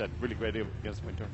said, really great against Winter.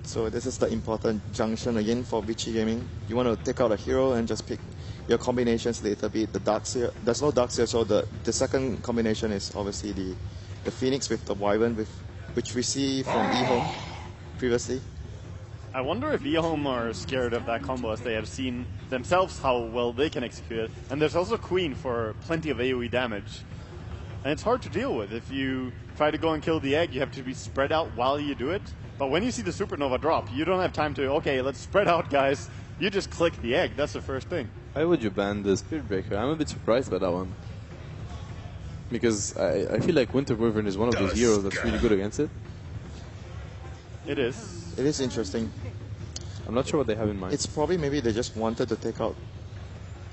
So this is the important junction again for Vichy Gaming. You want to take out a hero and just pick your combinations later, be it the Darkseer. There's no Darkseer, so the second combination is obviously the Phoenix with the Wyvern, which we see from eHome previously. I wonder if eHome are scared of that combo, as they have seen themselves how well they can execute it. And there's also Queen for plenty of AoE damage. And it's hard to deal with. If you try to go and kill the egg, you have to be spread out while you do it. But when you see the Supernova drop, you don't have time to, okay, let's spread out, guys. You just click the egg. That's the first thing. Why would you ban the Spirit Breaker? I'm a bit surprised by that one. Because I feel like Winter Wyvern is one of those heroes that's really good against it. It is. It is interesting. I'm not sure what they have in mind. It's probably maybe they just wanted to take out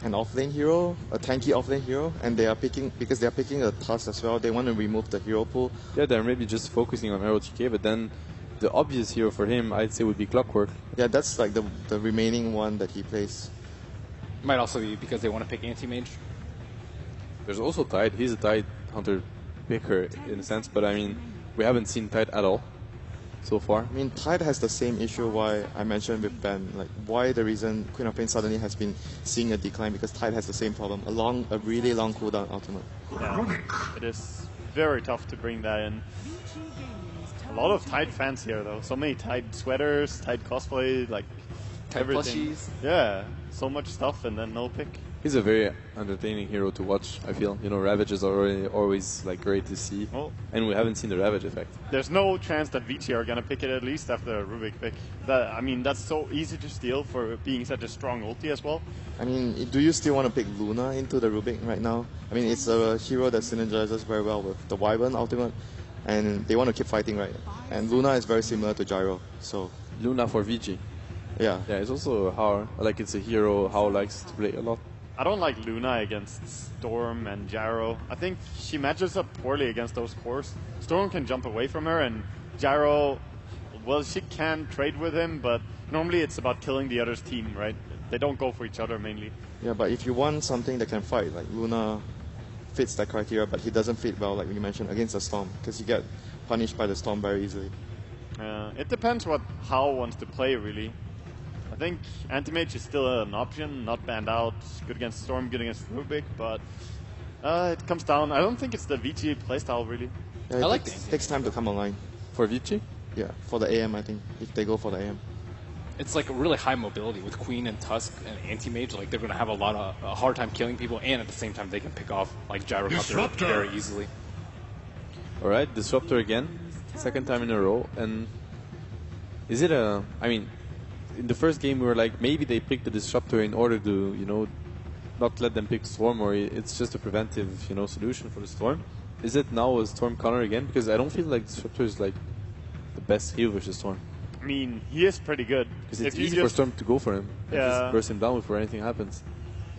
an offlane hero, a tanky offlane hero, and they are picking, because they are picking a Tusk as well, they want to remove the hero pool. Yeah, they're maybe just focusing on ROTK, but then the obvious hero for him, I'd say, would be Clockwork. Yeah, that's like the remaining one that he plays. Might also be because they want to pick anti-mage. There's also Tide. He's a Tide Hunter picker in a sense, but I mean, we haven't seen Tide at all so far. I mean, Tide has the same issue why I mentioned with Ben, like why the reason Queen of Pain suddenly has been seeing a decline, because Tide has the same problem, a really long cooldown ultimate. Yeah, it is very tough to bring that in. A lot of Tide fans here though, so many Tide sweaters, Tide cosplay, like Tide everything. plushies. Yeah, so much stuff and then no pick. He's a very entertaining hero to watch, I feel. You know, Ravage is always like great to see. Well, and we haven't seen the Ravage effect. There's no chance that Vici are going to pick it, at least after a Rubik pick. I mean, that's so easy to steal for being such a strong ulti as well. I mean, do you still want to pick Luna into the Rubik right now? I mean, it's a hero that synergizes very well with the Wyvern ultimate, and they want to keep fighting, right? And Luna is very similar to Gyro, so... Luna for VG. Yeah. Yeah, it's also how, like, it's a hero How likes to play a lot. I don't like Luna against Storm and Gyro. I think she matches up poorly against those cores. Storm can jump away from her, and Gyro, well, she can trade with him, but normally it's about killing the other's team, right? They don't go for each other mainly. Yeah, but if you want something that can fight, like Luna fits that criteria, but he doesn't fit well, like you mentioned, against the Storm, because you get punished by the Storm very easily. It depends what How wants to play, really. I think Anti-Mage is still an option, not banned out. Good against Storm, good against Rubik, but it comes down. I don't think it's the VG playstyle, really. Yeah, I like it takes time to come online. For Vici? Yeah, for the AM, I think, if they go for the AM. It's like a really high mobility with Queen and Tusk and Anti-Mage. Like, they're going to have a hard time killing people, and at the same time, they can pick off, like, Gyrocopter very easily. Alright, Disruptor again. Second time in a row. And is it a... I mean... In the first game, we were like, maybe they picked the Disruptor in order to, you know, not let them pick Storm, or it's just a preventive, you know, solution for the Storm. Is it now a Storm counter again? Because I don't feel like Disruptor is like the best heal versus Storm. I mean, he is pretty good. Because it's easy for Storm to go for him. And just burst him down before anything happens.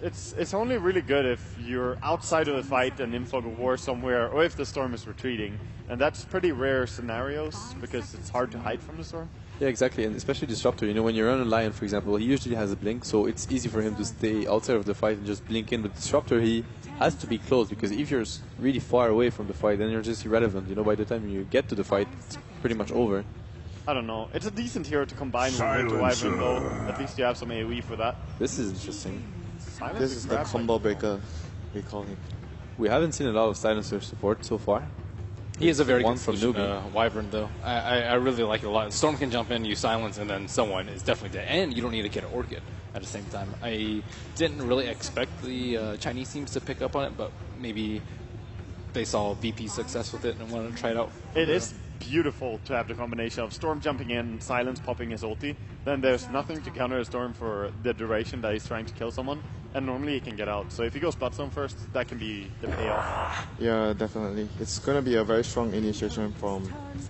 It's only really good if you're outside of the fight and in fog of war somewhere, or if the Storm is retreating. And that's pretty rare scenarios, because it's hard to hide from the Storm. Yeah, exactly, and especially Disruptor. You know, when you're on a Lion, for example, he usually has a blink, so it's easy for him to stay outside of the fight and just blink in. But Disruptor, he has to be close, because if you're really far away from the fight, then you're just irrelevant. You know, by the time you get to the fight, it's pretty much over. I don't know. It's a decent hero to combine with Winter Wyvern, though. At least you have some AoE for that. This is interesting. Silence This is the combo breaker, we call him. We haven't seen a lot of Silencer support so far. He is a very One good from solution, Wyvern, though. I really like it a lot. Storm can jump in, you silence, and then someone is definitely dead. And you don't need to get an Orchid at the same time. I didn't really expect the Chinese teams to pick up on it, but maybe they saw VP's success with it and wanted to try it out. It is beautiful to have the combination of Storm jumping in, Silence popping his ulti. Then there's nothing to counter a Storm for the duration that he's trying to kill someone. And normally he can get out. So if he goes Bloodstone first, that can be the payoff. Yeah, definitely. It's going to be a very strong initiation from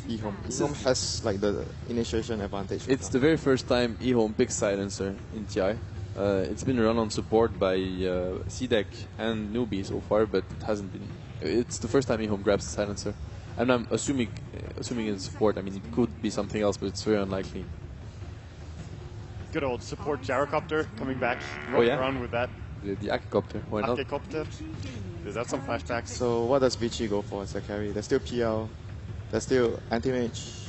eHome. eHome has like the initiation advantage. It's the very first time eHome picks Silencer in TI. It's been run on support by CDEC and Newbie so far, but it hasn't been. It's the first time eHome grabs the Silencer. And I'm assuming in support, I mean, it could be something else, but it's very unlikely. Good old support Gyrocopter coming back, Oh, yeah? around with that. The Akicopter, why not? Akicopter. Is that some flashbacks? So what does Vichy go for as a carry? There's still PL. There's still anti-mage.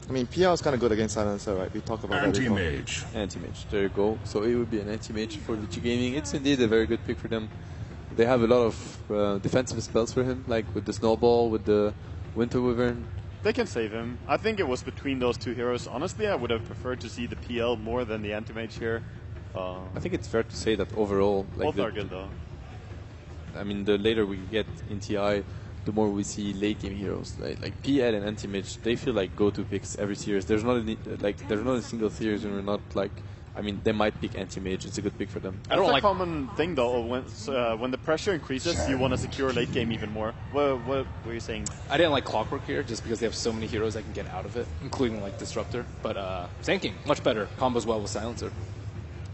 I mean, PL is kind of good against Silencer, right? We talked about that before. Anti-mage. Anti-mage, there you go. So it would be an anti-mage for Vichy Gaming. It's indeed a very good pick for them. They have a lot of defensive spells for him, like with the Snowball, with the Winter Wyvern. They can save him. I think it was between those two heroes. Honestly, I would have preferred to see the PL more than the anti-mage here. I think it's fair to say that overall, like Both are good though. I mean, the later we get in TI, the more we see late game heroes like PL and anti-mage. They feel like go-to picks every series. There's not a single series when we're not like. I mean, they might pick anti-mage. It's a good pick for them. That's a common thing though. When the pressure increases, you want to secure late game even more. What were you saying? I didn't like Clockwork here just because they have so many heroes that can get out of it, including like Disruptor. But Sand King, much better. Combos well with Silencer.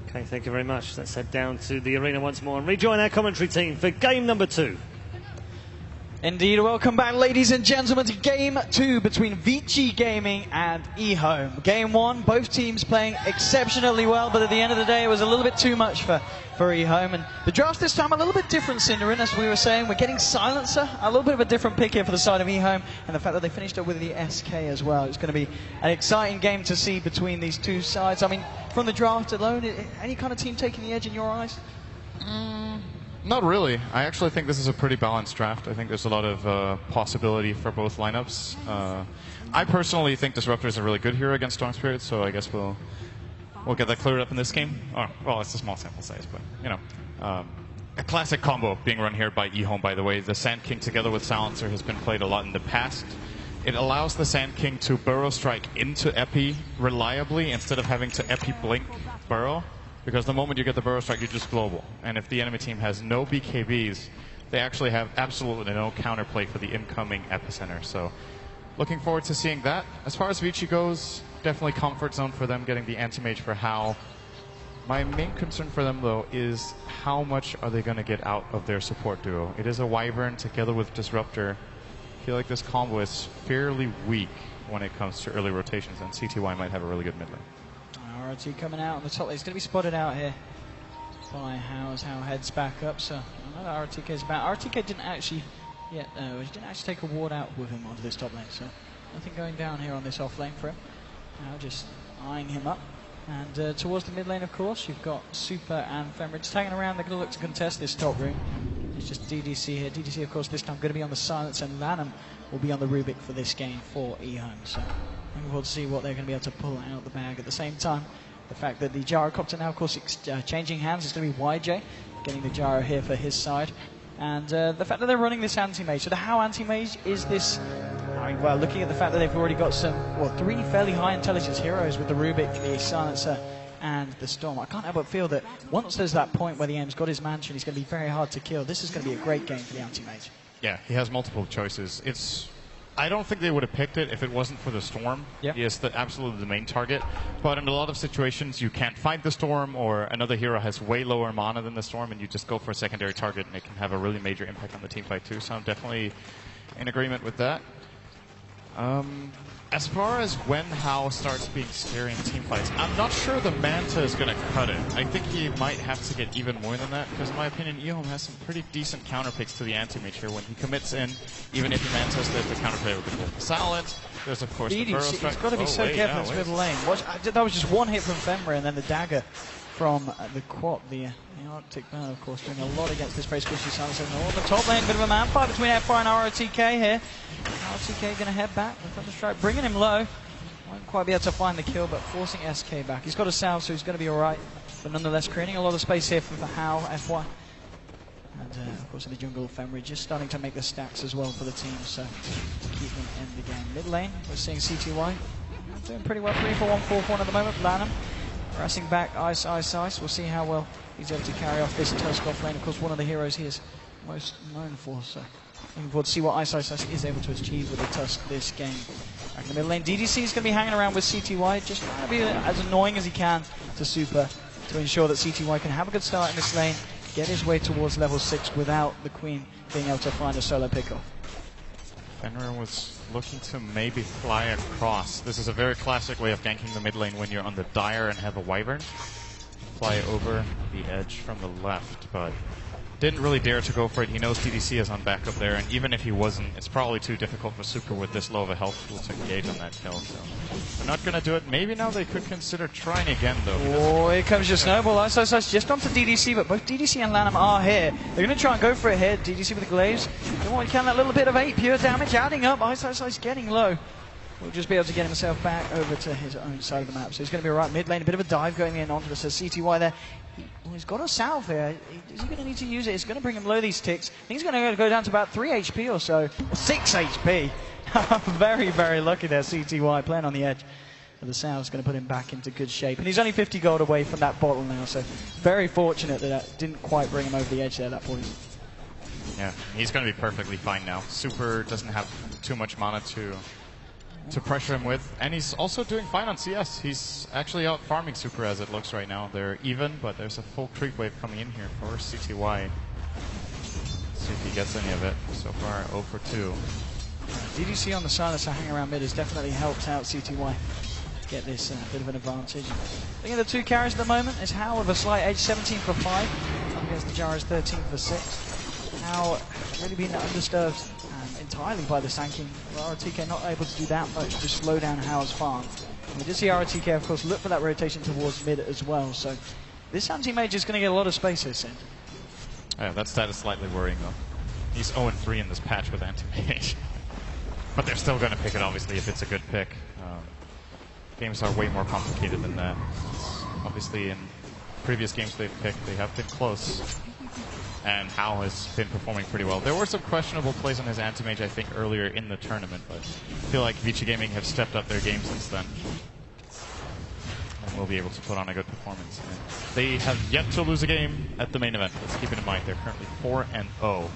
Okay, thank you very much. Let's head down to the arena once more and rejoin our commentary team for game number 2. Indeed, welcome back, ladies and gentlemen, to Game 2 between Vichy Gaming and eHome. Game 1, both teams playing exceptionally well, but at the end of the day, it was a little bit too much for eHome. And the draft this time a little bit different, Cinderin, as we were saying. We're getting Silencer, a little bit of a different pick here for the side of eHome, and the fact that they finished up with the SK as well. It's going to be an exciting game to see between these two sides. I mean, from the draft alone, any kind of team taking the edge in your eyes? Not really. I actually think this is a pretty balanced draft. I think there's a lot of possibility for both lineups. I personally think Disruptor is a really good hero against Strong Spirit, so I guess we'll get that cleared up in this game. Oh, well, it's a small sample size, but you know, a classic combo being run here by eHome. By the way, the Sand King together with Silencer has been played a lot in the past. It allows the Sand King to burrow strike into Epi reliably instead of having to Epi blink burrow. Because the moment you get the burrow strike, you're just global. And if the enemy team has no BKBs, they actually have absolutely no counterplay for the incoming epicenter. So looking forward to seeing that. As far as Vichy goes, definitely comfort zone for them getting the anti-mage for Hao. My main concern for them, though, is how much are they going to get out of their support duo. It is a Wyvern together with Disruptor. I feel like this combo is fairly weak when it comes to early rotations, and CTY might have a really good mid lane. RT coming out on the top lane. He's going to be spotted out here by Hao as Hao heads back up. So another RTK is back. RTK didn't actually he didn't actually take a ward out with him onto this top lane. So nothing going down here on this off lane for him. Now just eyeing him up. And towards the mid lane, of course, you've got Super and Femridge tagging around. They're going to look to contest this top room. It's just DDC here. DDC, of course, this time going to be on the Silence, and Lanham will be on the Rubik for this game for eHome. So looking forward to see what they're going to be able to pull out the bag. At the same time, the fact that the Gyrocopter now, of course, changing hands. It's going to be YJ getting the Gyro here for his side. And the fact that they're running this anti-mage. So the Hao anti-mage is this... I mean, well, looking at the fact that they've already got some, well, 3 fairly high intelligence heroes with the Rubik, the Silencer, and the Storm. I can't help but feel that once there's that point where the aim's got his mansion, he's going to be very hard to kill. This is going to be a great game for the anti-mage. Yeah, he has multiple choices. I don't think they would have picked it if it wasn't for the Storm. Yep. He is absolutely the main target. But in a lot of situations, you can't fight the Storm, or another hero has way lower mana than the Storm, and you just go for a secondary target, and it can have a really major impact on the teamfight too. So I'm definitely in agreement with that. As far as when Hao starts being scary in teamfights, I'm not sure the Manta is going to cut it. I think he might have to get even more than that, because in my opinion, eHome has some pretty decent counterpicks to the anti-mage here. When he commits in, even if he Mantas, there's the counterplay with the Golden Silence. There's, of course, the Burrow Strike. He's got to be so careful in his middle lane. That was just one hit from Femra, and then the dagger from the Quap, the Arctic Burn, of course, doing a lot against this very squishy Silencer. On the top lane, bit of a man fight between F4 and ROTK here. ROTK going to head back with Thunder Strike, bringing him low. Won't quite be able to find the kill, but forcing SK back. He's got a salve, so he's going to be alright. But nonetheless, creating a lot of space here for Hao, F1. And of course in the jungle, Femry just starting to make the stacks as well for the team, so to keep them in the game. Mid lane, we're seeing CTY doing pretty well, 3 for 1, 4 for 1 at the moment. Lanham pressing back, Ice. We'll see how well he's able to carry off this Tusk off lane. Of course, one of the heroes he is most known for, so looking forward to see what Ice is able to achieve with the Tusk this game. Back in the middle lane, DDC is going to be hanging around with CTY, just trying to be as annoying as he can to Super to ensure that CTY can have a good start in this lane, get his way towards level 6 without the Queen being able to find a solo pickoff. Fenrir was looking to maybe fly across. This is a very classic way of ganking the mid lane when you're on the Dire and have a Wyvern. Fly over the edge from the left, but didn't really dare to go for it. He knows DDC is on backup there, and even if he wasn't, it's probably too difficult for Super with this low of a health pool to engage on that kill. So they're not going to do it. Maybe now they could consider trying again, though. Oh, here comes your snowball. Ice just onto DDC, but both DDC and Lanham are here. They're going to try and go for it here. DDC with the glaze. They want to count that little bit of 8 pure damage adding up. Ice getting low. Will just be able to get himself back over to his own side of the map. So he's going to be right mid lane. A bit of a dive going in onto the CTY there. He's got a salve here. Is he going to need to use it? It's going to bring him low these ticks. I think he's going to go down to about 3 HP or so. Or 6 HP. Very, very lucky there, CTY, playing on the edge. But the salve's going to put him back into good shape. And he's only 50 gold away from that bottle now. So very fortunate that that didn't quite bring him over the edge there, that point. Yeah, he's going to be perfectly fine now. Super doesn't have too much mana to pressure him with, and he's also doing fine on CS. He's actually out farming Super as it looks right now. They're even, but there's a full creep wave coming in here for CTY. See if he gets any of it. So far, 0 for 2. DDC on the silence to hang around mid has definitely helped out CTY get this bit of an advantage. I think the 2 carries at the moment is How with a slight edge, 17 for 5. Up against the Jaras, 13 for 6. How really been undisturbed entirely by the Sanking. RTK not able to do that much to slow down How's farm. And we did see RTK, of course, look for that rotation towards mid as well. So this anti-mage is going to get a lot of space here, Sin. Yeah, that stat is slightly worrying, though. He's 0-3 in this patch with anti-mage. But they're still going to pick it, obviously, if it's a good pick. Games are way more complicated than that. Obviously, in previous games they've picked, they have been close. And How has been performing pretty well. There were some questionable plays on his anti-mage, I think, earlier in the tournament, but I feel like Vici Gaming have stepped up their game since then. And will be able to put on a good performance. And they have yet to lose a game at the main event. Let's keep it in mind. They're currently 4-0.